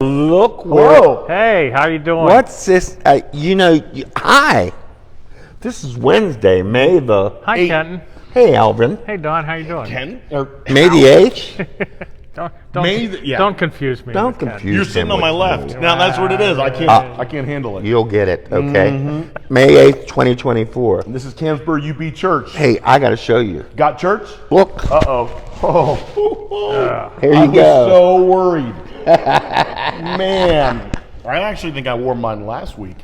Look Whoa. Hey, how you doing? What's this? Hi. This is Wednesday, May the Hi, 8th. Kenton. Hey, Alvin. Hey, Don. How you doing? Ken? Or May the 8th? Don't confuse me. Don't with Ken. confuse You're sitting him on my with left. me. Now that's what it is. I can't handle it. You'll get it, okay? May 8th, 2024. This is Canonsburg UB Church. Hey, I got to show you. Got church? Look. Oh. Here I you was go. so worried. Man. I actually think I wore mine last week.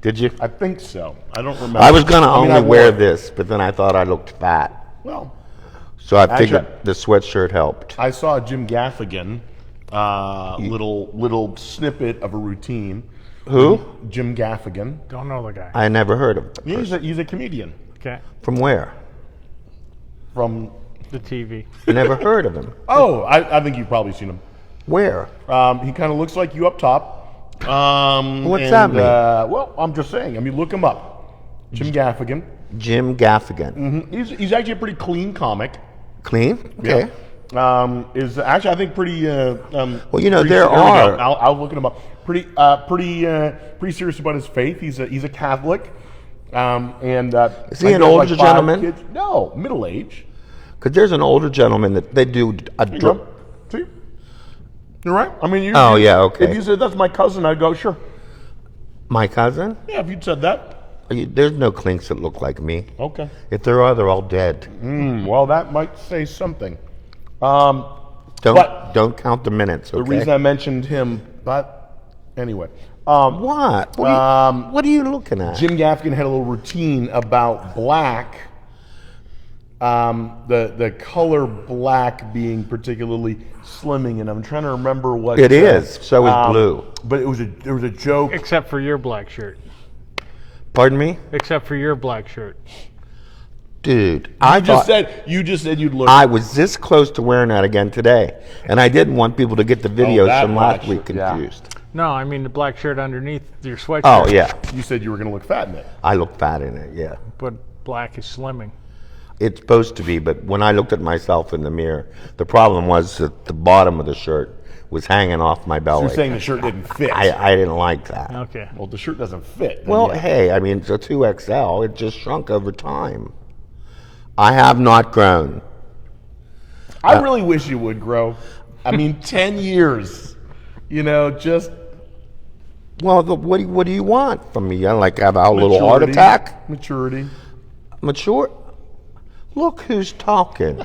Did you? I think so. I don't remember. I was going to I only wore wear it. this, but then I thought I looked fat. Well, So I figured Actually- the sweatshirt helped. I saw Jim Gaffigan, little snippet of a routine. Who? Jim Gaffigan. Don't know the guy. I never heard of him. He's a comedian Okay. From where? from. The TV. I never heard of him. Oh, I think you've probably seen him. Where? He kind of looks like you up top. What's that mean? Well, I'm just saying. I mean, look him up. Jim Gaffigan. Jim Gaffigan. He's actually a pretty clean comic. Clean? Okay. Is actually I think pretty. Well, pretty, there we go. are. I'll look him up. Pretty serious about his faith. He's a Catholic. Is he an older gentleman? Kids. No, middle age. Because there's an older gentleman that they do a There you go. See, you're right. I mean, Oh, yeah, okay. If you said that's my cousin, I'd go sure. My cousin? Yeah, if you'd said that. There's no clinks that look like me. Okay. If there are, they're all dead. Well, that might say something. Don't count the minutes, okay? The reason I mentioned him, but anyway. What? What are you looking at? Jim Gaffigan had a little routine about black, the color black being particularly slimming, and I'm trying to remember what It is. So is blue. But there was a joke. Except for your black shirt. Pardon me? Except for your black shirt. Dude, You just said you'd look. I was this close to wearing that again today, and I didn't want people to get the videos that from last black week shirt, yeah. confused. No, I mean the black shirt underneath your sweatshirt. Oh, yeah. You said you were going to look fat in it. I look fat in it, yeah. But black is slimming. It's supposed to be, but when I looked at myself in the mirror, the problem was that the bottom of the shirt was hanging off my belly. You're saying the shirt didn't fit. I didn't like that. Okay. Well, the shirt doesn't fit. Well, yeah. hey, I mean, it's a 2XL. It just shrunk over time. I have not grown. I really wish you would grow. I mean, 10 years. Just Well, what do you want from me? Like have a little heart maturity. attack? Maturity. Mature? Look who's talking.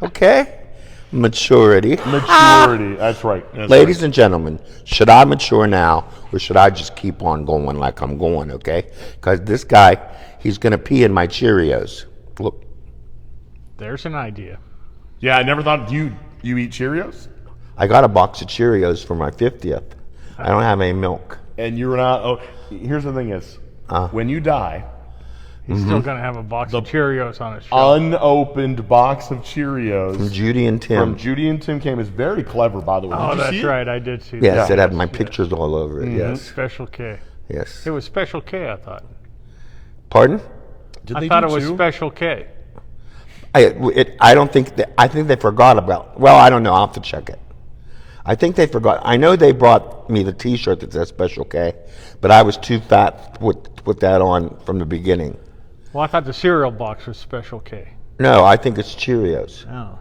Okay? Maturity. Maturity. That's right. That's Ladies and gentlemen, should I mature now or should I just keep on going like I'm going, okay? Because this guy, he's going to pee in my Cheerios. Look. There's an idea. Yeah, I never thought you eat Cheerios, I got a box of Cheerios for my 50th. I don't have any milk. and you're not. Oh, here's the thing: is when you die, He's still gonna have a box of Cheerios on his shelf. unopened box of Cheerios From Judy and Tim. from Judy and Tim came is very clever, by the way. Oh, Did you that's see it? right. I did see Yes, that. it had my pictures all over it, yes. Special K. Yes. It was Special K, I thought. Pardon? Did I they thought do it was two? Special K. I don't think that, I think they forgot about, well, I don't know, I'll have to check it. I think they forgot. I know they brought me the t-shirt that says Special K, but I was too fat to put that on from the beginning. Well, I thought the cereal box was Special K. No, I think it's Cheerios. Oh.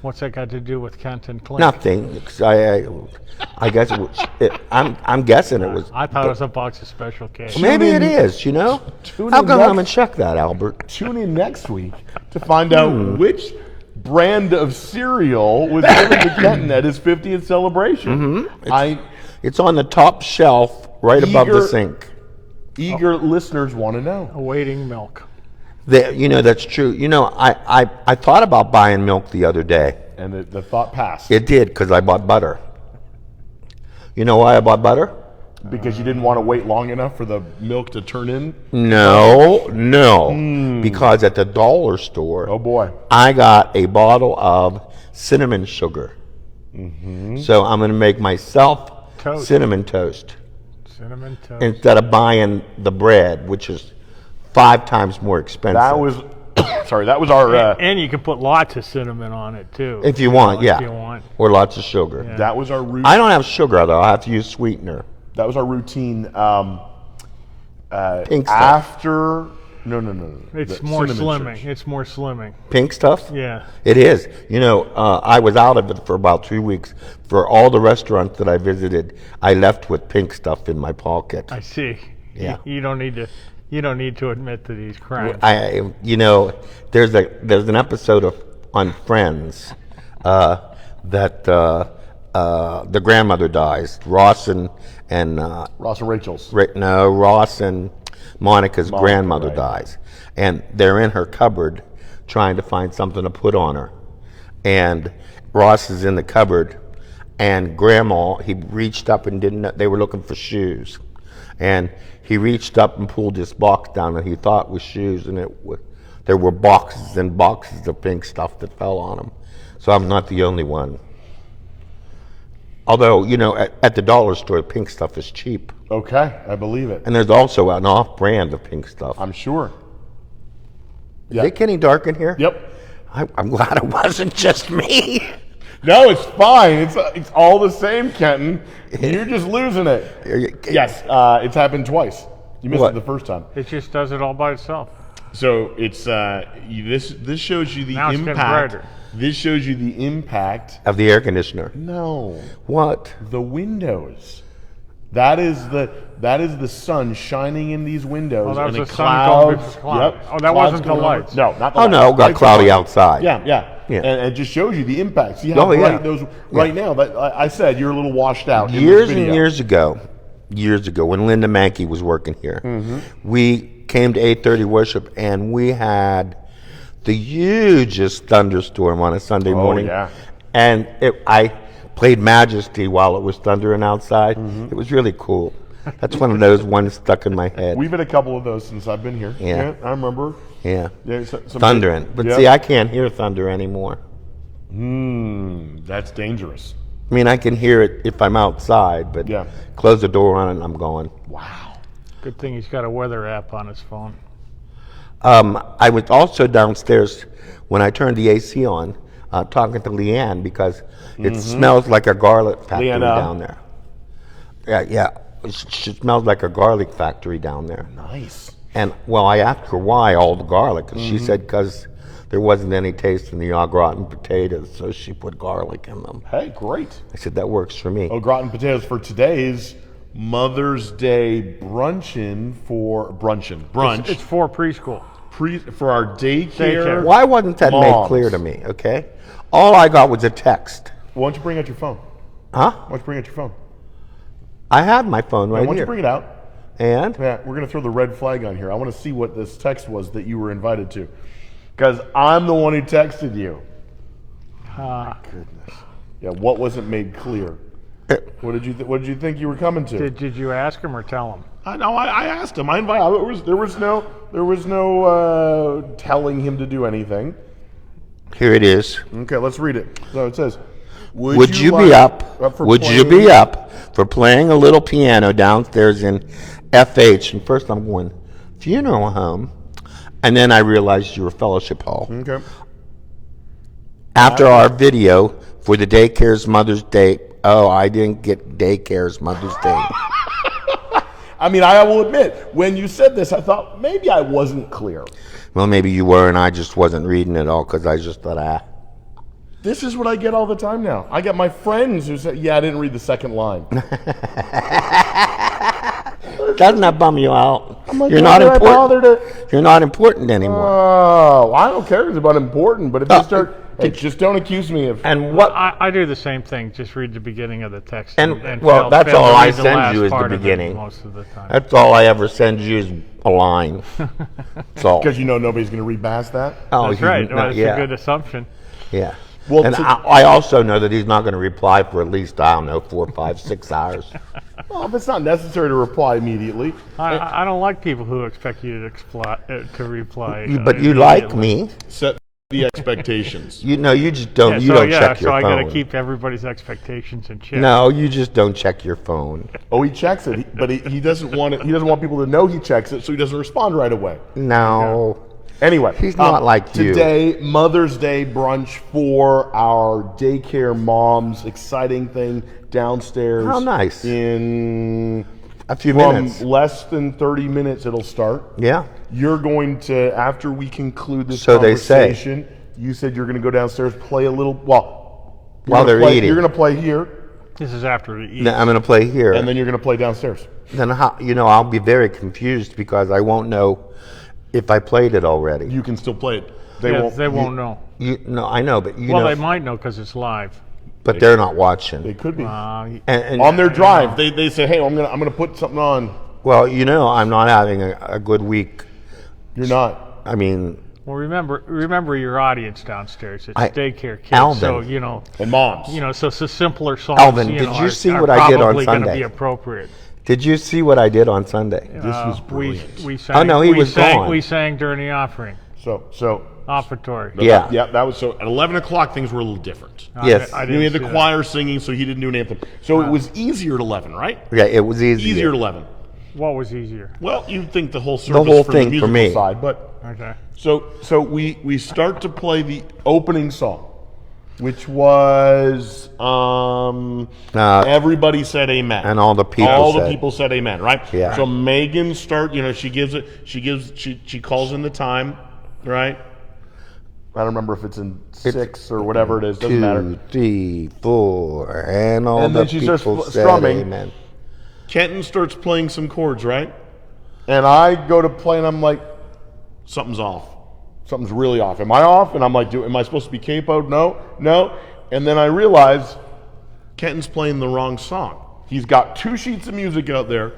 What's that got to do with Kent and Clint? Nothing. 'Cause I guess it was, I'm guessing it was. I thought it was a box of Special K. Maybe it is, you know? Tune I'll in go next- home and check that, Albert. Tune in next week to find out which brand of cereal was given to Kenton at his 50th celebration. It's on the top shelf right above the Eager- sink. Eager listeners want to know. Awaiting milk. That's true. I thought about buying milk the other day. And the thought passed. It did, because I bought butter. You know why I bought butter? Because you didn't want to wait long enough for the milk to turn in? No. Because at the dollar store, Oh, boy. I got a bottle of cinnamon sugar. So I'm going to make myself Toast. cinnamon toast Cinnamon toast. instead of buying the bread, which is 5 times more expensive. sorry, that was our. And you can put lots of cinnamon on it too. If you want, yeah. If you want. Or lots of sugar. Yeah. That was our routine. I don't have sugar though. I have to use sweetener. That was our routine. Pink stuff. After. No. It's The more cinnamon slimming. church. It's more slimming. Pink stuff? Yeah. It is. You know, I was out of it for about 2 weeks. For all the restaurants that I visited, I left with pink stuff in my pocket. I see. Yeah. You don't need to. You don't need to admit to these crimes. You know, there's an episode on Friends that the grandmother dies. Ross and Rachel's. Ross and Monica's grandmother right. dies, and they're in her cupboard trying to find something to put on her, and Ross is in the cupboard, and Grandma, he reached up and didn't know, they were looking for shoes, and he reached up and pulled this box down that he thought was shoes, and there were boxes and boxes of pink stuff that fell on him. So I'm not the only one. Although, you know, at the dollar store, pink stuff is cheap. Okay, I believe it. And there's also an off-brand of pink stuff. I'm sure. Is it getting dark in here? Yep. I'm glad it wasn't just me. No, it's fine. It's all the same, Kenton. You're just losing it. Yes, it's happened twice. You missed What? it the first time. It just does it all by itself. So it's this shows you the Now it's getting impact. brighter. This shows you the impact. Of the air conditioner. No, What? the windows. That is the sun shining in these windows. Oh, that was and the a sun cloud. going before clouds. Yep. Oh, that Clouds wasn't the going over. lights. No, not the Oh lights. no, it got Lights are cloudy fine. outside. Yeah. Yeah. And it just shows you the impact. See how Oh, yeah. bright those right now. That I said you're a little washed out. in this Years and video. years ago, when Linda Mankey was working here, Mm-hmm. we came to 8:30 worship, and we had the hugest thunderstorm on a Sunday morning. yeah. And I played Majesty while it was thundering outside. Mm-hmm. It was really cool. That's one of those ones stuck in my head. We've had a couple of those since I've been here. Yeah. I remember. Yeah. Yeah, some Thundering. But Yep. see, I can't hear thunder anymore. That's dangerous. I mean, I can hear it if I'm outside, but Yeah. close the door on it and I'm going. Wow. Good thing he's got a weather app on his phone. I was also downstairs when I turned the AC on, talking to Leanne because it smells like a garlic factory Leanna. down there. Yeah. It smells like a garlic factory down there. Nice. And, well, I asked her why all the garlic, and she said because there wasn't any taste in the au gratin potatoes, so she put garlic in them. Hey, great. I said, that works for me. Au gratin potatoes for today's Mother's Day brunch. It's for preschool. For our daycare. Daycare. Why wasn't that made Moms. clear to me, okay? All I got was a text. Why don't you bring out your phone? Huh? Why don't you bring out your phone? I have my phone right Why don't you here. bring it out? And? Yeah, we're going to throw the red flag on here. I want to see what this text was that you were invited to. Because I'm the one who texted you. Goodness. Yeah, what wasn't made clear? What did you think you were coming to? Did you ask him or tell him? I asked him. I invited. There was no telling him to do anything. Here it is. Okay, let's read it. So it says, Would you be up? Would you be up for playing a little piano downstairs in FH? And first I'm going, funeral home. And then I realized you were fellowship hall. Okay. After our video for the daycare's Mother's Day. Oh, I didn't get daycare's Mother's Day. I mean, I will admit, when you said this, I thought maybe I wasn't clear. Well, maybe you were, and I just wasn't reading it all because I just thought, This is what I get all the time now. I get my friends who say, yeah, I didn't read the second line. Doesn't that bum you out? I'm like, You're why not did I important. bother to... You're not important anymore. Oh, I don't care if it's about important, but if you start... Hey, just don't accuse me of... And what? I do the same thing. Just read the beginning of the text. Well, that's fail all to I read the send last you is the part of it beginning. most of the time. That's all I ever send you is a line. That's all. Because you know nobody's going to read past that? Oh, That's he's right. not- That's yeah, a good assumption. yeah. Well, And to- I also know that he's not going to reply for at least, I don't know, 4, 5, 6 hours. Well, if it's not necessary to reply immediately... I don't like people who expect you to reply. But you like me. Set the expectations. You know, you just don't. Yeah, You don't check your so I phone. got to keep everybody's expectations in check. No, you just don't check your phone. Oh, he checks it, but he doesn't want it. He doesn't want people to know he checks it, so he doesn't respond right away. No. Anyway, He's not like you. Today, Mother's Day brunch for our daycare moms. Exciting thing downstairs. How nice. In A few from minutes. less than 30 minutes, it'll start. Yeah. You're going to, after we conclude this So they say. conversation, you said you're going to go downstairs, play a little, while they're eating. You're going to play here, This is after the eat. Then I'm going to play here. and then you're going to play downstairs. Then how, I'll be very confused because I won't know if I played it already. You can still play it. They won't know. No, I know, but Well, they might know because it's live. but they're not watching. They could be. And On their drive, they say, hey, I'm going to put something on. well, I'm not having a good week. You're not. I mean, Well, remember your audience downstairs. It's I- daycare kids, Alvin. so And moms. so simpler songs. Alvin, did you are, see are what I did on probably gonna Sunday? be appropriate. did you see what I did on Sunday? This was brilliant. We sang. Oh, no, he we was sang, gone. We sang during the offering, So offertory. Yeah. yeah, that was so. At 11 o'clock, things were a little different. Yes. I You had didn't the see that. choir singing, so he didn't do an anthem. So it was easier at 11, right? Yeah, it was easy. Easier at 11. What was easier? Well, you'd think the whole service whole for thing the for musical me. side, but Okay. so we start to play the opening song, which was everybody said amen, And all the people all the said. people said amen, right? Yeah. So Megan she calls in the time, right? I don't remember if it's in 6 or whatever it is. Doesn't matter. 2, 3, 4, and all And the then she starts people said strumming. amen. Kenton starts playing some chords, right? And I go to play, and I'm like, something's off. Something's really off. Am I off? And I'm like, am I supposed to be capoed? No. And then I realize Kenton's playing the wrong song. He's got 2 sheets of music out there.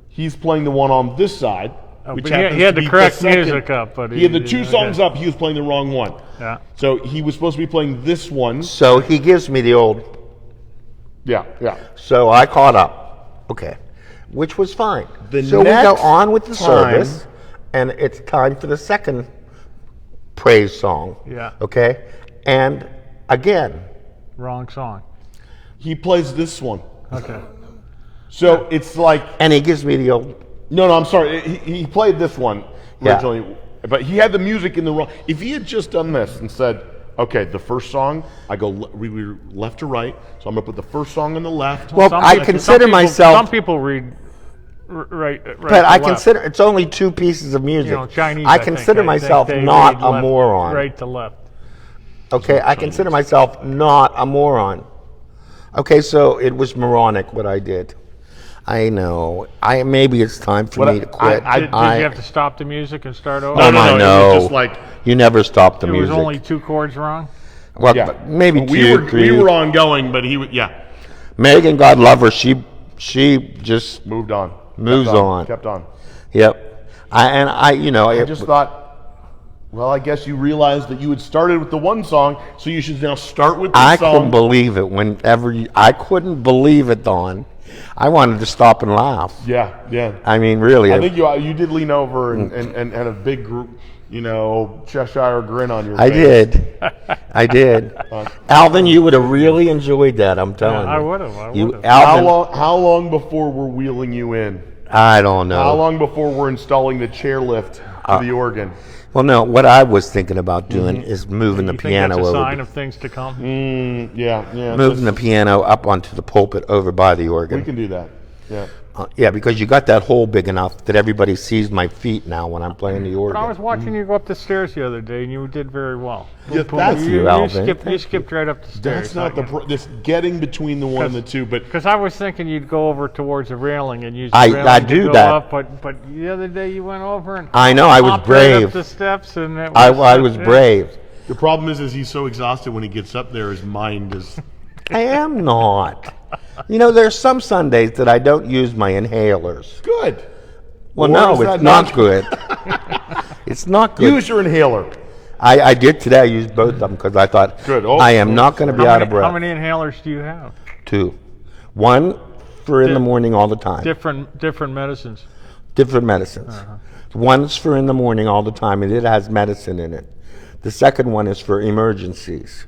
He's playing the one on this side, which but happens he had to the be correct second. music up, but he had the 2 okay. songs up. He was playing the wrong one. Yeah. So he was supposed to be playing this one. So he gives me the old. Yeah. So I caught up. Okay. Which was fine. The So we go next on with the time- service, and it's time for the second praise song. Yeah. Okay. And again, Wrong song. He plays this one. Okay. So it's like, and he gives me the old. no, I'm sorry. He played this one Yeah. originally, but he had the music in the wrong. If he had just done this and said, okay, the first song, we were left to right, so I'm going to put the first song on the left. Well, Some I people- consider some people- myself- Some people read right. But I consider it's only 2 pieces of music. Chinese. I think, consider they myself read not a left- moron. Right to left. Okay, I consider myself not a moron. Okay, so it was moronic what I did. I know. Maybe it's time for What me to quit. Did you have to stop the music and start over? Oh, I It know. was just like, You never stop the It music. was only 2 chords wrong. Well, yeah. maybe we 2, were 3. we were ongoing, but he would, yeah, Megan, God love her, she just moved on. Moves on. Kept on. Yep. I just thought, well, I guess you realized that you had started with the one song, so you should now start with the I song. couldn't believe it I couldn't believe it, Don. I wanted to stop and laugh. Yeah. I mean, really. I think you did lean over and had a big group, Cheshire grin on your face. I did. I did. Alvin, you would have really enjoyed that, I'm telling you. I would have. You, How Alvin, how long before we're wheeling you in? I don't know. How long before we're installing the chairlift to the organ? Well, no, what I was thinking about doing is moving the You think piano that's a over. sign of things to come? Yeah. Moving the piano up onto the pulpit over by the organ. We can do that. Yeah. Yeah, because you got that hole big enough that everybody sees my feet now when I'm playing the organ. But I was watching you go up the stairs the other day, and you did very well. Yeah, that's you, Alvin. You skipped right up the stairs. That's not this getting between the one and the two, but Because I was thinking you'd go over towards the railing and use the I railing to do go that. up, but the other day you went over and I know, I was hopped right up brave. the steps, and it I was, was brave. the problem is he's so exhausted when he gets up there, his mind is. I am not. There's some Sundays that I don't use my inhalers. Good. Well, Or no, is it's that not good. It's not good. Use your inhaler. I did today. I used both of them because I thought Good. Oh, I am not going to be out of breath. How many inhalers do you have? 2. 1 for in the morning all the time. Different medicines. Different medicines. One's for in the morning all the time, and it has medicine in it. The second one is for emergencies.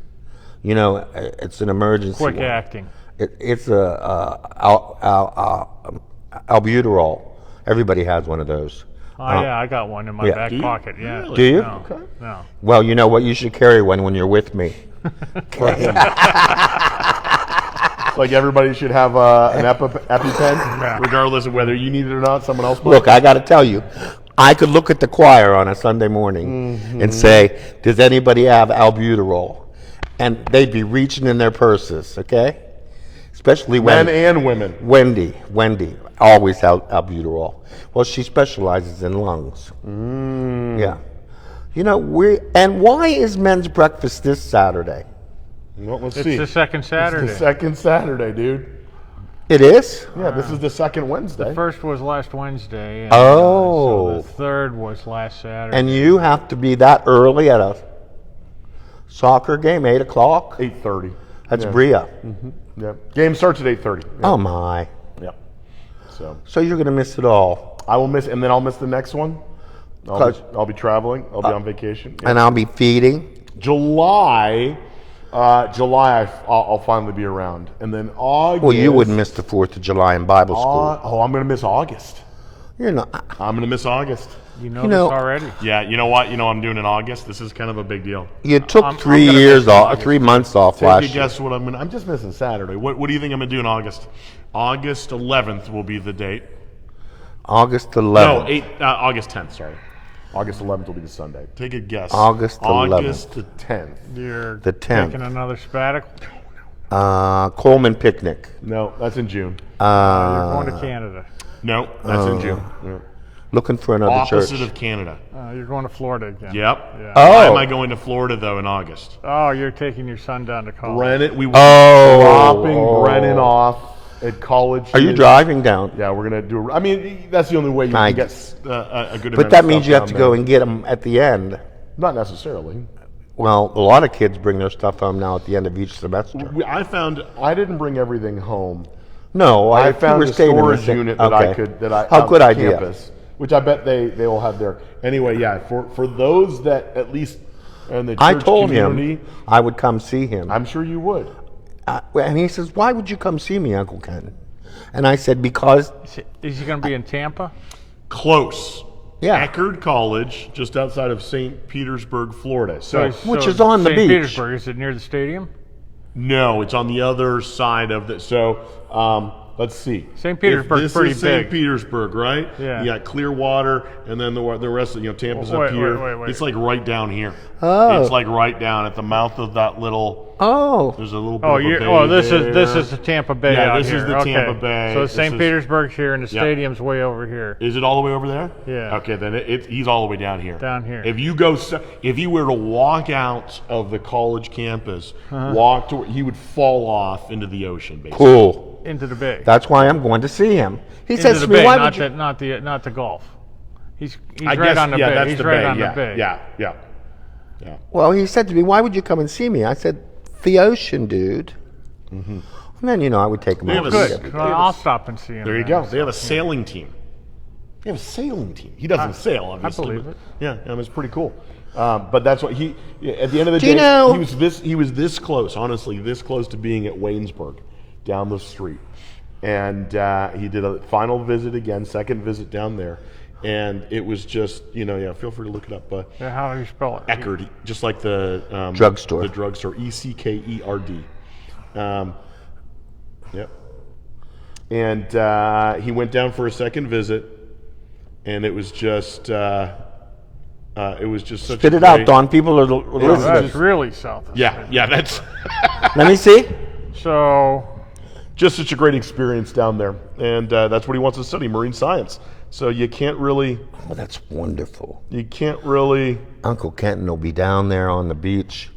It's an emergency Quick one. acting. It's albuterol. Everybody has one of those. Oh, yeah, I got one in my Yeah. back Do you? pocket. Yeah. Really? Do you? No, Okay. no. Well, you know what? You should carry one when you're with me. Like everybody should have an EpiPen, regardless of whether you need it or not. Someone else might. Look, I got to tell you, I could look at the choir on a Sunday morning and say, "Does anybody have albuterol?" And they'd be reaching in their purses. Okay, especially when Men and women. Wendy always albuterol. Well, she specializes in lungs. Yeah. You know, why is men's breakfast this Saturday? Well, let's It's see. the second Saturday. It's the second Saturday, dude. It is? Yeah, this is the second Wednesday. First was last Wednesday. And, Oh. so the third was last Saturday. And you have to be that early at a soccer game, 8 o'clock? 8:30. That's yeah. Bria. Yeah. Game starts at 8:30. Yeah. Oh, my. Yeah. So you're going to miss it all. I will miss, and then I'll miss the next one. I'll be traveling. I'll be on vacation. Yeah. And I'll be feeding. July, I'll finally be around, and then August. Well, you wouldn't miss the 4th of July in Bible school. I'm going to miss August. You're not. I'm going to miss August. you know you know- this already. Yeah, you know what? You know what I'm doing in August? This is kind of a big deal. You took I'm 3 gonna years miss off, August. 3 months off Take last a year. guess what I'm just missing Saturday. What do you think I'm going to do in August? August 11th will be the date. August No, 11th. August 10th, sorry. August 11th will be the Sunday. Take a guess. August 11th. August the 10th. You're The 10th. taking another sabbatical. Coleman picnic. No, that's in June. You're going to Canada. No, that's in June. Yeah. Looking for another Opposite church. of Canada. You're going to Florida again. Yep. Yeah. Why Oh. am I going to Florida, though, in August? Oh, you're taking your son down to college. Brennan, we were Oh. dropping Brennan off at college. Are you driving down? Yeah, we're going to do I mean, that's the only way you I- can get a good amount But of that stuff means you have down to there. go and get them at the end. Not necessarily. Well, a lot of kids bring their stuff home now at the end of each semester. I found I didn't bring everything home. No, I if you found were a staying in the storage same- unit that okay. I could that I How on good idea. campus, which I bet they will have there. Anyway, yeah, for those that at least in the church I told community, him I would come see him. I'm sure you would. And he says, "Why would you come see me, Uncle Ken?" And I said, "Because Is he going to be in Tampa? Close. Yeah. Eckerd College, just outside of St. Petersburg, Florida. So Which is on the St. beach. Petersburg. Is it near the stadium? no, it's on the other side of the. So let's see. St. Petersburg's If pretty this is St. big. Petersburg, right? Yeah. You got Clearwater, and then the rest of Tampa's Wait, up here. wait. It's like right down here. Oh. It's like right down at the mouth of that little. oh, There's a little bit Oh, of a bay this there. is the Tampa Bay. Yeah, out this is here. the Okay. Tampa Bay. So This St. is- Petersburg's here, and the Yep. stadium's way over here. Is it all the way over there? Yeah. Okay, then he's all the way down here. Down here. If you were to walk out of the college campus, he would fall off into the ocean, basically. cool. Into the bay. That's why I'm going to see him." He Into says the to me, bay, "Why not would you?" not the Gulf. He's I right guess, on the yeah, bay. that's He's the right bay. on yeah, the bay. Yeah. Well, he said to me, "Why would you come and see me?" I said, "The ocean, dude." And then I would take him They have out. a to s- see Good. him. Well, I'll stop and see him. There you then. go. They have a sailing team. They have a sailing team. He doesn't sail, obviously. believe but- it. Yeah, it's pretty cool. But that's what at the end of the Do you day, know- he was this close, honestly, this close to being at Waynesburg, down the street. And he did a final visit again, second visit down there. And it was just, feel free to look it up. Yeah, how do you spell it? Eckerd, just like the Drugstore. The drugstore, Eckerd. Yep. And he went down for a second visit, and it was just such. Spit a it out, great- Don. People are Oh, listening. that's really south. of Yeah, that's Let me see. So, just such a great experience down there, and that's what he wants to study, marine science. So you can't really. Oh, that's wonderful. Uncle Kenton will be down there on the beach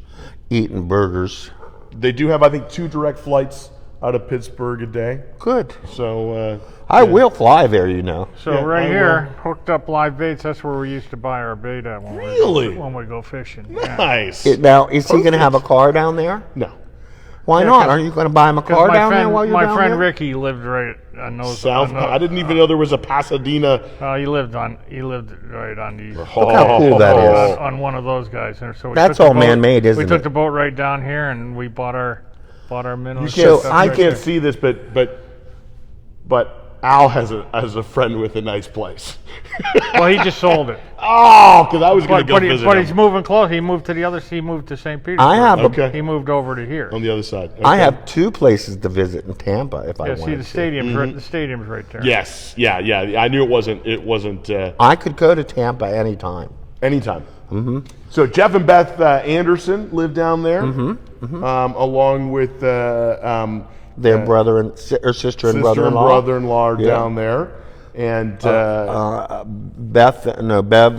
eating burgers. They do have, I think, 2 direct flights out of Pittsburgh a day. Good. So I will fly there, so Yeah, right I here, hooked up live baits. That's where we used to buy our bait at when Really? we go fishing. Yeah. nice. Now, is he going to have a car down there? No. Why Yeah, not? 'cause- Aren't you going to buy him a 'Cause car down there while you're my down friend there? Ricky lived right on those. South. I didn't even know there was a Pasadena. He lived right on these. Look how cool that is. On one of those guys, and so we That's took the all boat- man-made, isn't We took it? the boat right down here, and we bought our minnows. You can't, So I I can't see this, but Al has a friend with a nice place. Well, he just sold it. Oh, because I was going to go visit but him. he's moving close. He moved to the other. He moved to St. Petersburg. I have Okay. He moved over to here. On the other side. Okay. I have 2 places to visit in Tampa if I Yeah, wanted see the to. stadium's the stadium's right there. Yes. Yeah. I knew it wasn't. I could go to Tampa anytime. Anytime. Mm-hmm. So Jeff and Beth Anderson live down there, along with Their brother and sister and sister and brother-in-law. brother-in-law are Yeah. down there, and Bev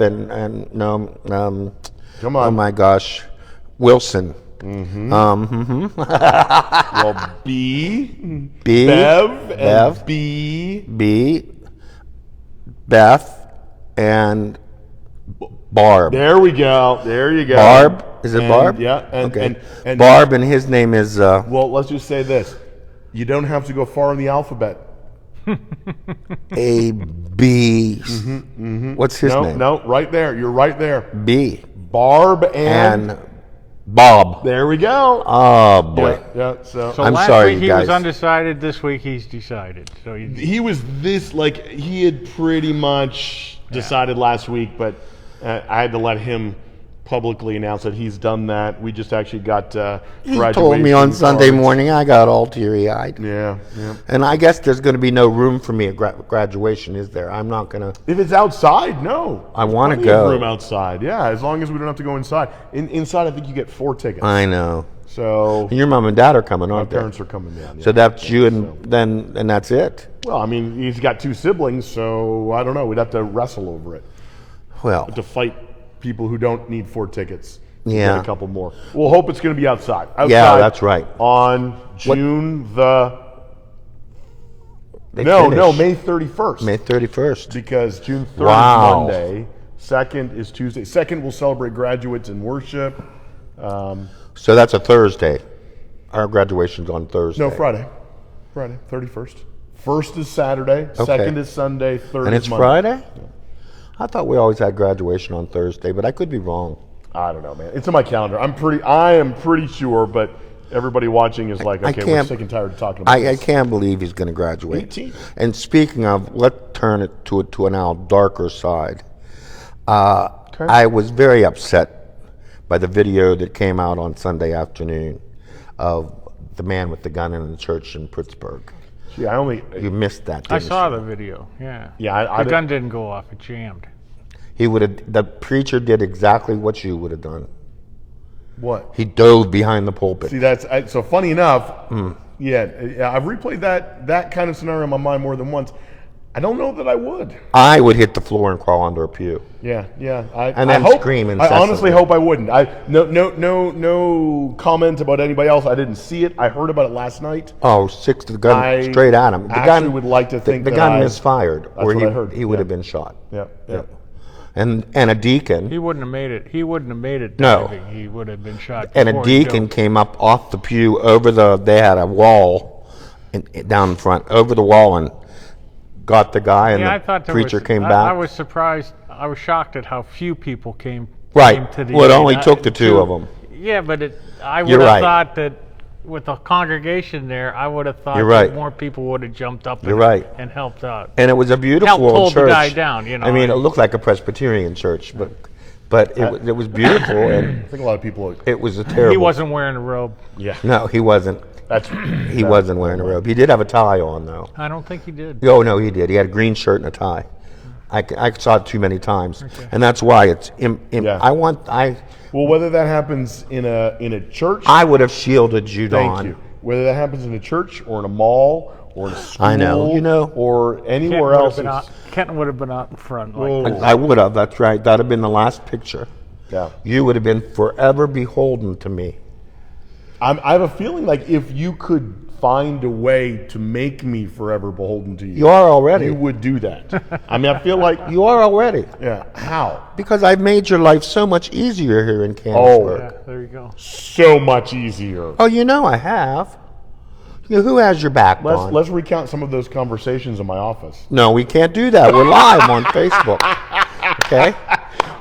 and come oh on, my gosh, Wilson. well, B, B, Bev, Bev. and B, Beth, and Barb. There we go. There you go. Barb? Is it And- Barb? Yeah. Okay. And Barb, and his name is. Well, let's just say this: you don't have to go far in the alphabet. A B. What's his name? No, right there. You're right there. B. Barb And Bob. there we go. Oh boy. Yeah. So So I'm last sorry, week he guys. was undecided. This week he's decided. So he was he had pretty much decided last week, but I had to let him publicly announce that he's done that. We just actually got He graduation told me on Sunday cards. morning. I got all teary-eyed. Yeah. And I guess there's going to be no room for me at graduation, is there? I'm not going to. If it's outside, no. I wanna Plenty of go. room outside, yeah. As long as we don't have to go inside. Inside, I think you get 4 tickets. I know. So And your mom and dad are coming, my aren't they? parents are coming down. So yeah. that's you, and that's it. Well, I mean, he's got 2 siblings, so I don't know. We'd have to wrestle over it. Well, To fight people who don't need 4 tickets. Yeah. Get a couple more. We'll hope it's going to be outside. Yeah, that's right. On June they No, finish May 31st. May 31st. Because June 3rd Wow. is Monday. 2nd is Tuesday. 2nd, we'll celebrate graduates in worship. So that's a Thursday. Our graduation's on Thursday. No, Friday. Friday, 31st. 1st is Saturday. 2nd is Sunday. 3rd And is it's Monday. Friday? I thought we always had graduation on Thursday, but I could be wrong. I don't know, man. It's in my calendar. I am pretty sure, but everybody watching is like, I okay, we're can't- sick and tired of talking about I this. can't believe he's going to graduate. 18. And speaking of, let's turn it to a now darker side. I was very upset by the video that came out on Sunday afternoon of the man with the gun in the church in Pittsburgh. See, You missed that, I didn't saw you? the video. Yeah. Yeah, the gun didn't go off. It jammed. The preacher did exactly what you would have done. what? He dove behind the pulpit. See, so funny enough, yeah, I've replayed that kind of scenario in my mind more than once. I don't know that I would. I would hit the floor and crawl under a pew. Yeah. And then scream I incessantly. honestly hope I wouldn't. No comment about anybody else. I didn't see it. I heard about it last night. Oh, six to the gun I straight at him. The actually gun would like to think the that gun I- misfired, or what I heard, he would yeah. have been shot. Yeah. And a deacon He wouldn't have made it. He wouldn't have made it. No. Diving. He would have been shot. and a before he deacon dove. came up off the pew over they had a wall down in front over the wall and got the guy, and Yeah, I the thought there preacher was, came I back. was surprised. I was shocked at how few people came. Right. Came to the Well, it aid. only took the 2 of them. Yeah, but I would You're have right. thought that with the congregation there, I would have thought You're that right. more people would have jumped up. You're right. And helped out. And it was a beautiful Helped hold church. the guy down, you know. I mean, it looked like a Presbyterian church, but it was beautiful, and I think a lot of people. it was a terrible. He wasn't wearing a robe. Yeah. No, he wasn't. He wasn't wearing a robe. He did have a tie on, though. I don't think he did. Oh no, he did. He had a green shirt and a tie. I saw it too many times, and that's why it's. Yeah. I Well, whether that happens in a church, would have shielded you, thank Don. you. Whether that happens in a church or in a mall or in a school, I know. or anywhere else. Kenton would have been out in front. Whoa. Like, I would have. That's right. That'd have been the last picture. Yeah. You would have been forever beholden to me. I have a feeling like if you could find a way to make me forever beholden to you, You are already. you would do that. I mean, I feel like, You are already. yeah, how? Because I've made your life so much easier here in Canonsburg. yeah, there you go. So much easier. Oh, you know I have. Who has your back, Don? Let's recount some of those conversations in my office. No, we can't do that. We're live on Facebook. Okay?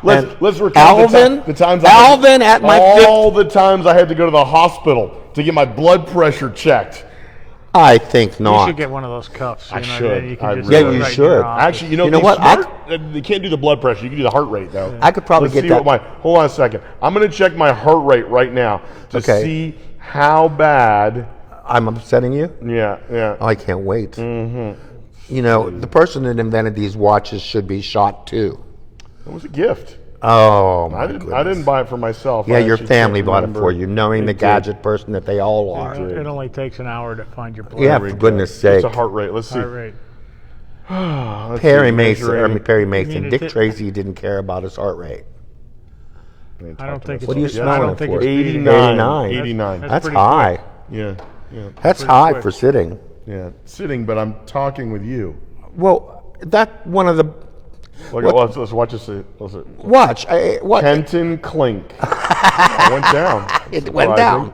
Let's recount Alvin, the times Alvin at my all the times I had to go to the hospital to get my blood pressure checked. I think You not. should get one of those cuffs. I you know, should. You can I just really Yeah, put it you right in should. your office. Actually, You know they what? They can't do the blood pressure. You can do the heart rate, though. I could probably Let's get see that. what hold on a second. I'm going to check my heart rate right now to Okay. see how bad. I'm upsetting you? Yeah, yeah. Oh, I can't wait. Mm-hmm. You know, the person that invented these watches should be shot too. It was a gift. Oh, my I goodness. didn't buy it for myself. Yeah, I your actually family can't bought it remember. for you, knowing They the did. gadget person that they all are. It only takes an hour to find your blood Yeah, There we for go. goodness sake. It's a heart rate. Let's see. heart rate. Let's Perry see, Mason, measuring- Perry Mason, mean, Dick it- Tracy didn't care about his heart rate. I don't think it's. What are you I smelling don't think for? it's beating. 89. 89. 89. That's pretty high. Yeah, yeah, That's pretty high quick. for sitting. yeah. Sitting, but I'm talking with you. Well, that one of the Look, What? let's watch this. Listen. watch. What? Kenton Clink. It went down. It went Surprising. down.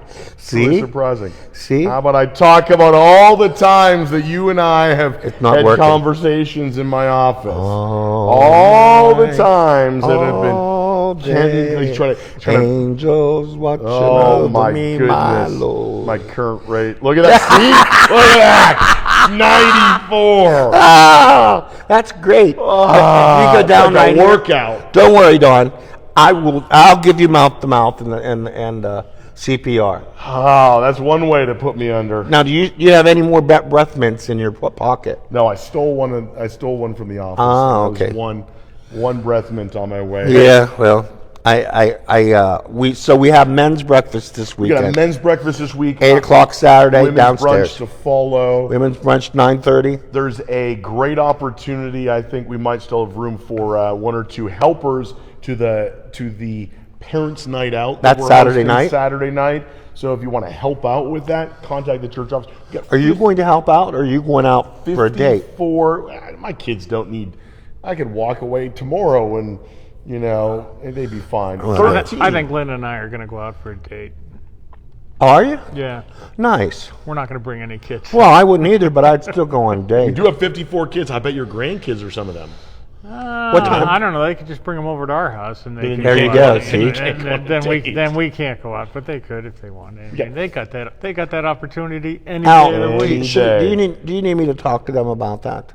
Really See? surprising. See? How about I talk about all the times that you and I have It's not had working. conversations in my office? Oh, All the times that have been. all Kenton, he's trying to. Angels watching Oh over my me, goodness! my Lord. My current rate. Look at that. See? Look at that. 94. Ah, that's great. If you go down like right a here- workout. Don't worry, Don. I'll give you mouth to mouth and CPR. Oh, that's one way to put me under. Now, do you have any more breath mints in your pocket? No, I stole one. I stole one from the office. Ah, There was okay. One breath mint on my way. Yeah. Well, we have men's breakfast this We got a weekend. men's breakfast this week. 8:00 Saturday Women's downstairs. brunch to follow. Women's brunch 9:30. There's a great opportunity. I think we might still have room for one or two helpers to the parents' night out. that That's we're Saturday hosting night? Saturday night. So if you want to help out with that, contact the church office. We got Are you going to help out, or are you going out for a date? 54. My kids don't need. I could walk away tomorrow and they'd be fine. Well, 13. I think Lynn and I are going to go out for a date. Are you? Yeah, Nice. we're not going to bring any kids. Well, I wouldn't either, but I'd still go on a date. You do have 54 kids. I bet your grandkids are some of them. What time? I don't know. They could just bring them over to our house, and they Then can There you you go go, out. see? And then we can't go out, but they could if they wanted. I mean, Yeah. they got that opportunity any Al, day of the do week. you need me to talk to them about that?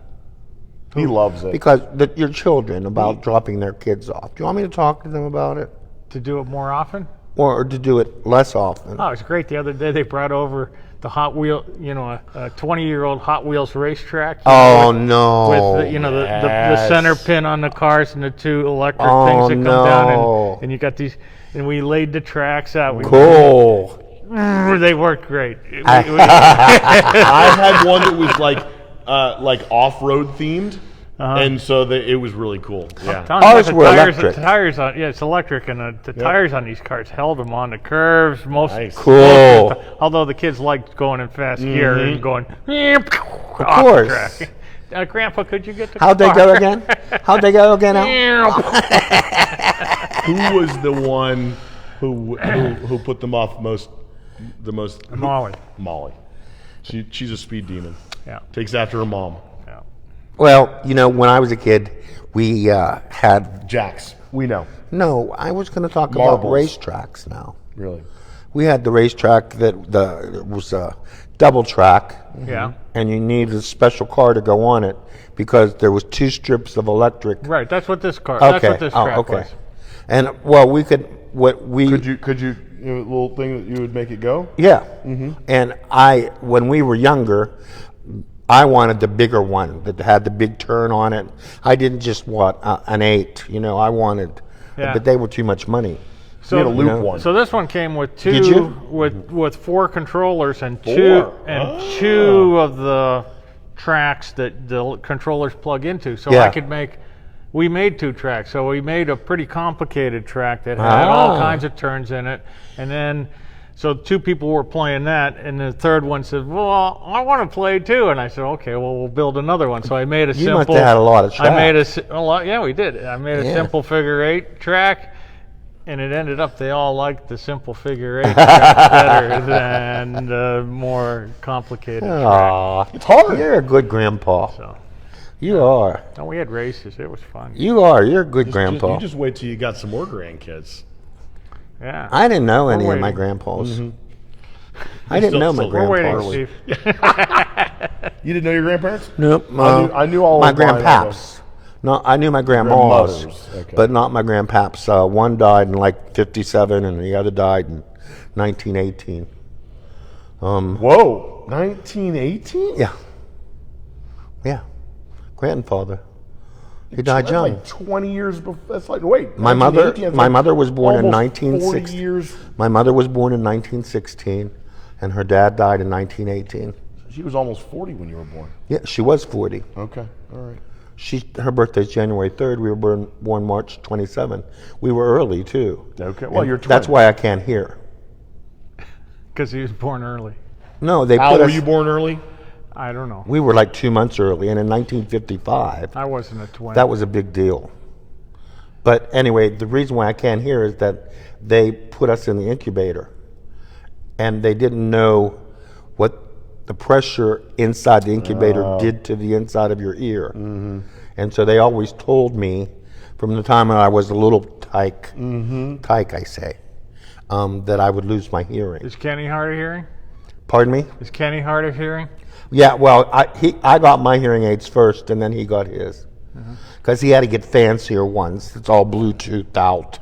He loves it. Because your children about dropping their kids off. Do you want me to talk to them about it, To do it more often. or to do it less often? Oh, it's great. The other day they brought over the Hot Wheel, a 20-year-old Hot Wheels racetrack. Oh no! With the Yes. center pin on the cars and the two electric Oh, things that come down, no. and you got these, and we laid the tracks out. Cool. They worked great. I had one that was like off-road themed, and so it was really cool. Yeah. Ours were electric. The tires on, yeah, it's electric, and the tires on these cars held them on the curves. Nice. Cool. Although the kids liked going in fast gear and going Of off course. the track. Grandpa, could you get the How'd they car? go again? How'd they go again, Al? Who was the one who put them off the most? Molly. Molly. She's a speed demon. Yeah. Takes after her mom. Yeah. Well, when I was a kid, we had. Jax. We know. No, I was going to talk Marbles. about racetracks now. Really. We had the racetrack that it was a double track. Yeah. And you needed a special car to go on it because there was 2 strips of electric. Right. That's what this car. Okay. That's what this track was. And well, we could Could you a little thing that you would make it go? Yeah. And when we were younger, I wanted the bigger one that had the big turn on it. I didn't just want an 8. I wanted, Yeah. but they were too much money. We had a loop know. one. So this one came with Did you? with 4 controllers and 4? two of the tracks that the controllers plug into. So Yeah. we made 2 tracks. So we made a pretty complicated track that had all kinds of turns in it. And then so 2 people were playing that, and the third one said, "Well, I want to play too." And I said, "Okay, well, we'll build another one." So I made a You simple. must have had a lot of tracks. I made a lot. Yeah, we did. I made a Yeah. simple figure 8 track. And it ended up they all liked the simple figure 8 track better than the more complicated track. Aw, It's hard. you're a good grandpa. So, You are. and we had races. It was fun. You are. You're a good grandpa. You just wait till you got some more grandkids. Yeah. I didn't know any of waiting. my grandpas. I didn't know my Still- We're waiting, grandparents. Steve. You didn't know your grandparents? Nope. I knew all my of mine, grandpaps. No, I knew my grandmas, Grandmothers, okay. but not my grandpaps. One died in like 57, and the other died in 1918. Whoa, 1918? Yeah. Yeah. Grandfather. He died That's young. like 20 years before. That's like, wait. My 1918, that's my like mother was born in almost 40 1916. years. My mother was born in 1916, and her dad died in 1918. She was almost 40 when you were born. Yeah, she was 40. Okay, all right. Her birthday's January 3rd. We were born March 27. We were early too. Okay, well, And you're that's 20. why I can't hear. Because he was born early. No, they Al, put were us. you born early? I don't know. We were like 2 months early, and in 1955, I wasn't a twin. that was a big deal. But anyway, the reason why I can't hear is that they put us in the incubator, and they didn't know what the pressure inside the incubator did to the inside of your ear. Mm-hmm. And so they always told me from the time I was a little tyke, I say, that I would lose my hearing. Is Kenny hard of hearing? Pardon me? Is Kenny hard of hearing? Yeah, well, I got my hearing aids first, and then he got his. Because he had to get fancier ones. It's all Bluetooth out.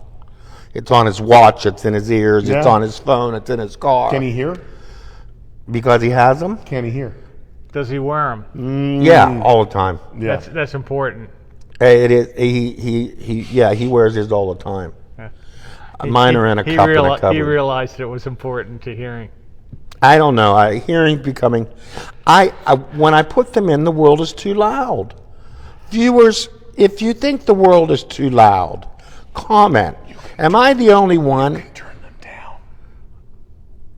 It's on his watch, it's in his ears, it's Yeah. on his phone, it's in his car. Can he hear? Because he has them? Can he hear? Does he wear them? Yeah, all the time. Yeah. That's important. It is. He wears his all the time. Yeah. Mine are in a cup in a cupboard. He realized it was important to hearing. I don't know. Hearing becoming. When I put them in, the world is too loud. Viewers, if you think the world is too loud, comment. Am I the only one? Turn them down.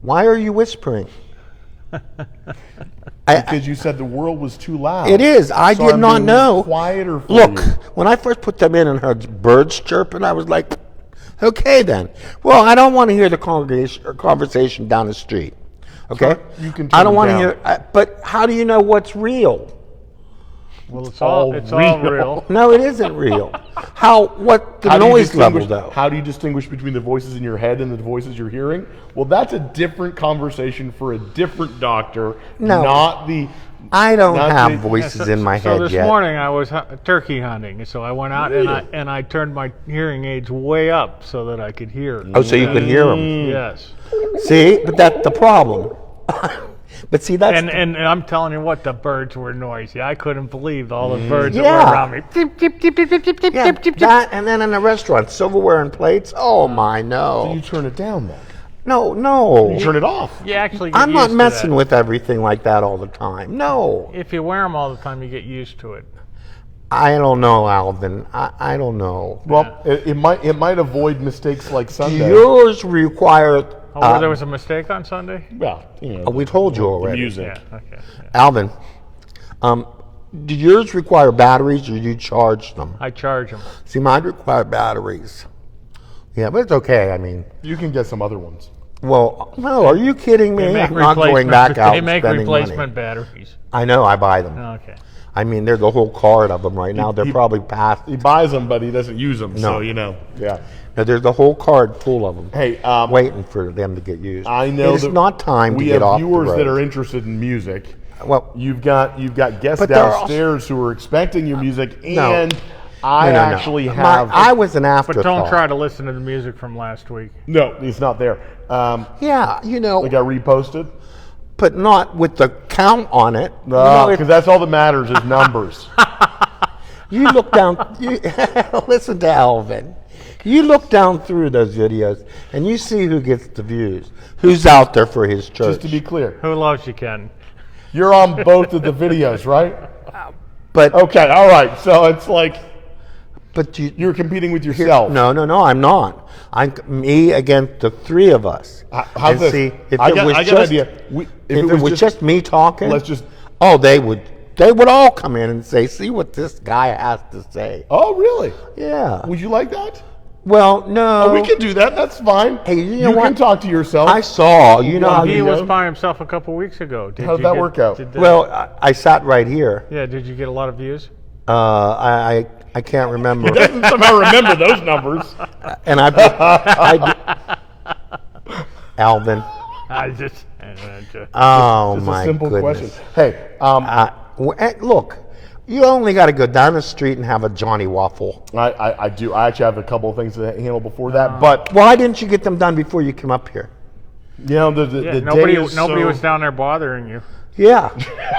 Why are you whispering? Because you said the world was too loud. It is. I So did I'm not being know. Quieter for Look, you. when I first put them in and heard birds chirping, I was like, okay then. Well, I don't want to hear the conversation down the street. Okay? You can I turn don't them want to down. hear. But how do you know what's real? Well, it's all all real. real. No, it isn't real. What the How do you noise level distinguish- though? How do you distinguish between the voices in your head and the voices you're hearing? Well, that's a different conversation for a different doctor. No. Not the. I don't Not have the- voices in my So head this yet. morning I was turkey hunting, so I went out and I turned my hearing aids way up so that I could hear. Oh, so you could hear them. Yes. See, but that's the problem. But see, that's And I'm telling you what, the birds were noisy. I couldn't believe all the birds that Yeah. were around me. Tip, tip, tip, tip, tip, tip, tip, yeah, tip, tip, tip. that, and then in the restaurant, silverware and plates. Oh my, no, You turn it down then. no. You turn it off. You actually get I'm not used to messing that. with everything like that all the time. No, If you wear them all the time, you get used to it. I don't know, Alvin. I don't know. Well, it might avoid mistakes like Sunday. Yours require. Oh, there was a mistake on Sunday? Well, you know, We told you already, music. Yeah, okay. Yeah. Alvin. Do yours require batteries, or do you charge them? I charge them. See, mine require batteries. Yeah, but it's okay. I mean, You can get some other ones. well, no. Are you kidding me? They make I'm not going replacement- back out They and make spending replacement money. batteries. I know. I buy them. Okay. I mean, there's a whole card of them right now. They're probably past. He buys them, but he doesn't use them. No. So you know, yeah. No, there's a whole card full of them. Hey, waiting for them to get used. I know it's that not time to we get have off the viewers that road. are interested in music. Well, You've got guests But they're also- downstairs who are expecting your music, No. and I no. actually have. I was an But afterthought. don't try to listen to the music from last week. No, it's not there. Yeah, It got reposted. but not with the count on it. No, because that's all that matters is numbers. You look down. You, listen to Alvin. You look down through those videos and you see who gets the views, who's out there for his church. Just to be clear, Who loves you, Ken? you're on both of the videos, right? but Okay, all right. So it's like but you. you're competing with yourself. No, I'm not. I'm me against the three of us. How's And this? See, if I it got, was I got just, an idea. If it was just me talking, let's just. oh, they would all come in and say, see what this guy has to say. Oh, really? Yeah. Would you like that? Well, no. We can do that. That's fine. Hey, you know can what? talk to yourself. I saw. You know Well, how He you was know? by himself a couple weeks ago. How'd that work out? Well, I sat right here. Yeah, did you get a lot of views? I can't remember. doesn't somehow remember those numbers. And Alvin, I just. And Oh It's my a simple goodness. question. Hey, Look, you only got to go down the street and have a Johnny Waffle. I do. I actually have a couple of things to handle before that, but Why didn't you get them done before you came up here? you know the day nobody is nobody so- was down there bothering you. Yeah,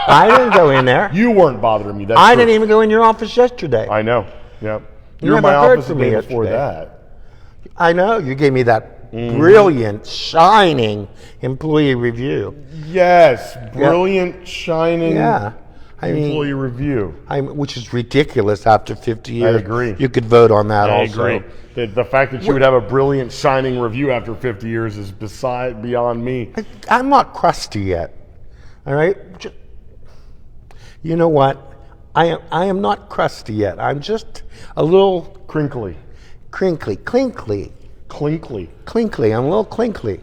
I didn't go in there. You weren't bothering me. That's I true. didn't even go in your office yesterday. I know. Yeah. You You're in my never heard office the from me day before yesterday. that. I know you gave me that brilliant, shining employee review. Yes, brilliant, shining Yeah, I employee mean, review. which is ridiculous after 50 years. agree. You could vote on that I also. agree. The fact that you would have a brilliant, shining review after 50 years is beyond me. I'm not crusty yet. All right. You know what? I am not crusty yet. I'm just a little Crinkly. crinkly. Clinkly. I'm a little clinkly,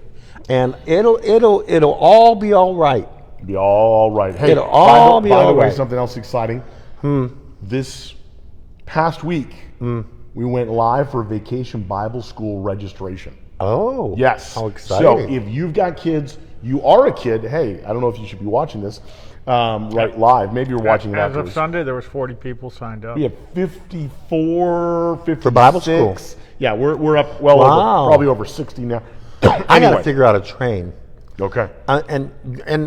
and it'll all be all right. Be all right. Hey, It'll all be by the all way, right. something else exciting. This past week, we went live for Vacation Bible School registration. Oh, Yes. how exciting! So if you've got kids, you are a kid. Hey, I don't know if you should be watching this right live. Maybe you're watching it As of afterwards. Sunday, there was 40 people signed up. We have 54, 56. For Bible school? Yeah, we're up well Wow. over, probably over 60 now. I got to figure out a train. Okay. And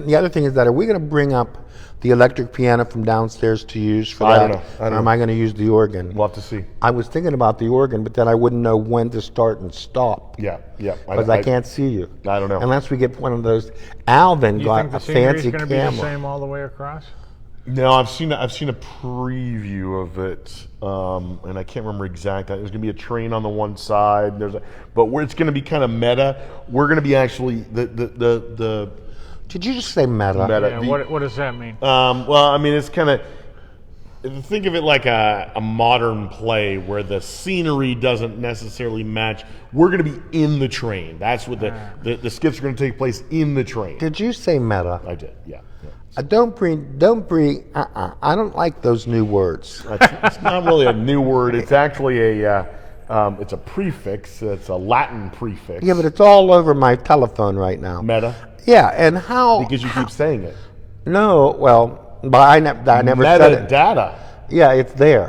the other thing is that, are we going to bring up the electric piano from downstairs to use for I that? don't know. I don't Or am know. I going to use the organ? We'll have to see. I was thinking about the organ, but then I wouldn't know when to start and stop. Yeah. Because I can't see you. I don't know. Unless we get one of those. Alvin You got think the a scenery fancy is going to be the camera. same all the way across? No, I've seen a preview of it, and I can't remember exactly. There's going to be a train on the one side. But where it's going to be kind of meta. We're going to be actually the Did you just say meta? meta. Yeah, the- what does that mean? well, I mean, it's kind of think of it like a modern play where the scenery doesn't necessarily match. We're going to be in the train. That's what the skits are going to take place in the train. Did you say meta? I did, yeah. Don't bring. I don't like those new words. It's not really a new word. It's actually it's a prefix. It's a Latin prefix. Yeah, but it's all over my telephone right now. Meta, Yeah, and how? because you keep saying it. No, well, but I never said it. Metadata. Yeah, it's there,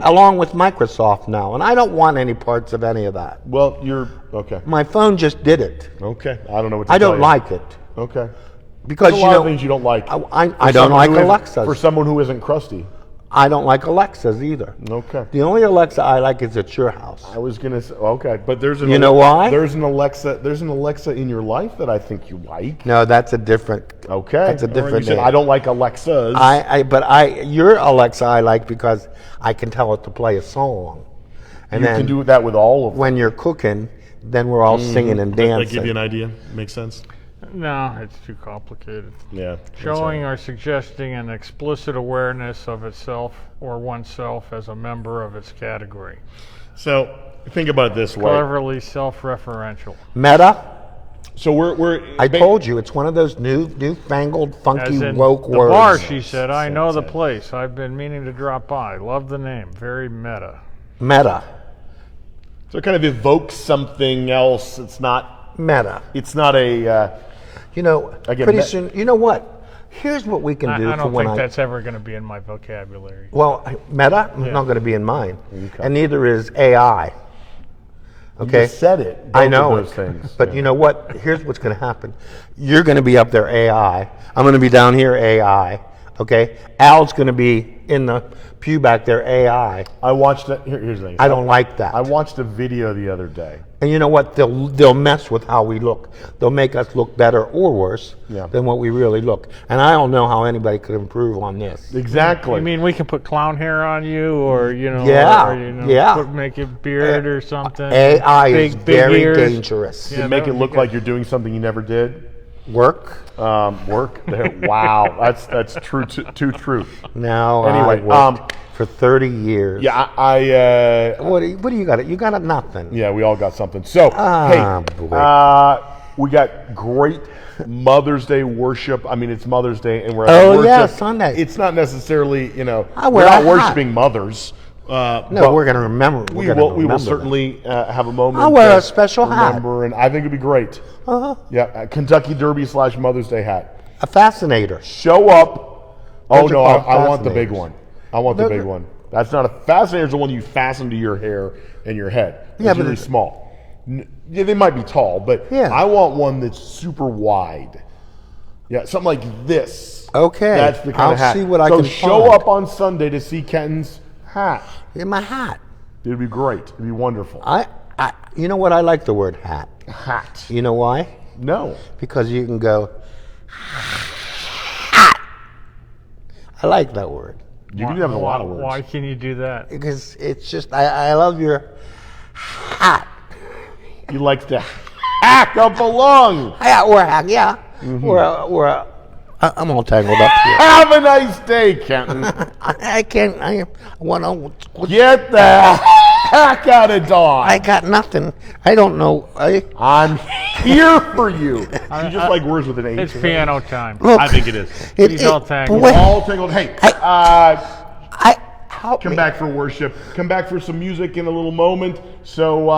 along with Microsoft now, and I don't want any parts of any of that. Well, you're okay. My phone just did it. Okay, I don't know what to I tell don't you. like it Okay. because There's a you lot know of things you don't like. I For don't someone like who isn't- Alexas. For someone who isn't crusty. I don't like Alexas either. Okay. The only Alexa I like is at your house. I was gonna say okay, but there's an You know why? There's an Alexa in your life that I think you like. No, that's a different. Okay. That's a All right, different you said, name. I don't like Alexas. Your Alexa I like because I can tell it to play a song, and you then can do that with all of them. when you're cooking, then we're all singing and That dancing. give you an idea? Makes sense? No, it's too complicated. Yeah. Showing or suggesting an explicit awareness of itself or oneself as a member of its category. So think about it this way. Cleverly self-referential. Meta. So we're I told you it's one of those newfangled, As funky, in woke the words. bar, she said, I know the place. I've been meaning to drop by. Love the name. Very meta. Meta. so it kind of evokes something else. It's not Meta. a You know, Again, pretty me- soon. You know what? Here's what we can I do for don't when think I. that's ever going to be in my vocabulary. Well, Meta is not going to be in mine, and neither is AI. Okay. You said it. I both know of those it. things. But you know what? Here's what's going to happen. You're going to be up there AI. I'm going to be down here AI. Okay. Al's going to be in the pew back there AI. I watched it. Here's the thing. I don't like that. I watched a video the other day. And you know what? They'll mess with how we look. They'll make us look better or worse Yeah. than what we really look. And I don't know how anybody could improve on this. Exactly. I mean, we can put clown hair on you, or Yeah, yeah. make it beard or something. AI is big very ears. dangerous. Yeah, make that it would look be like you're doing something you never did. Work. Work. Wow, that's true. Too true. Now Anyway, I worked for 30 years. Yeah, I What do you got? You got nothing. yeah, we all got something. So Ah, hey, boy. we got great Mother's Day worship. I mean, it's Mother's Day, and we're Oh, at yeah, worship. Sunday. It's not necessarily I we're wear not a hat. worshiping mothers. No, but we're going to remember. we will certainly have a moment. I'll wear to a special hat. remember, and I think it'd be great. Uh-huh. Yeah, a Kentucky Derby / Mother's Day hat. A fascinator. Show up. Oh Those are no, called I want the big fascinators. one. I want the Those big are- one. That's not a fascinator. Is the one you fasten to your hair and your head. Yeah, It's but really it's- small. Yeah, they might be tall, but Yeah. I want one that's super wide. Yeah, something like this. Okay. That's the kind I'll of hat. see what I so can show find. up on Sunday to see Kenton's hat. In my hat. It'd be great. It'd be wonderful. You know what? I like the word hat. Hat. You know why? No. Because you can go, hat. I like that word. You can have a lot of words. Why can you do that? Because it's just, I love your hat. He likes to hack up a lung. Yeah, or hack, yeah. I'm all tangled up here. Have a nice day, Kenton. I want to, Get the heck out of Dodge. I got nothing. I don't know. I'm here for you. You just like words with an H. It's piano time. Look, I think it is. He's all tangled. wait, All tangled. Hey, help come me. back for worship. Come back for some music in a little moment. So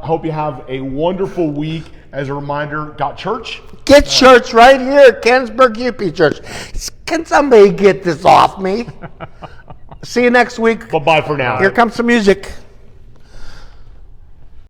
hope you have a wonderful week. As a reminder, got church? Get church right here, Canonsburg UP Church. Can somebody get this off me? See you next week. Bye-bye for now. Here comes some music.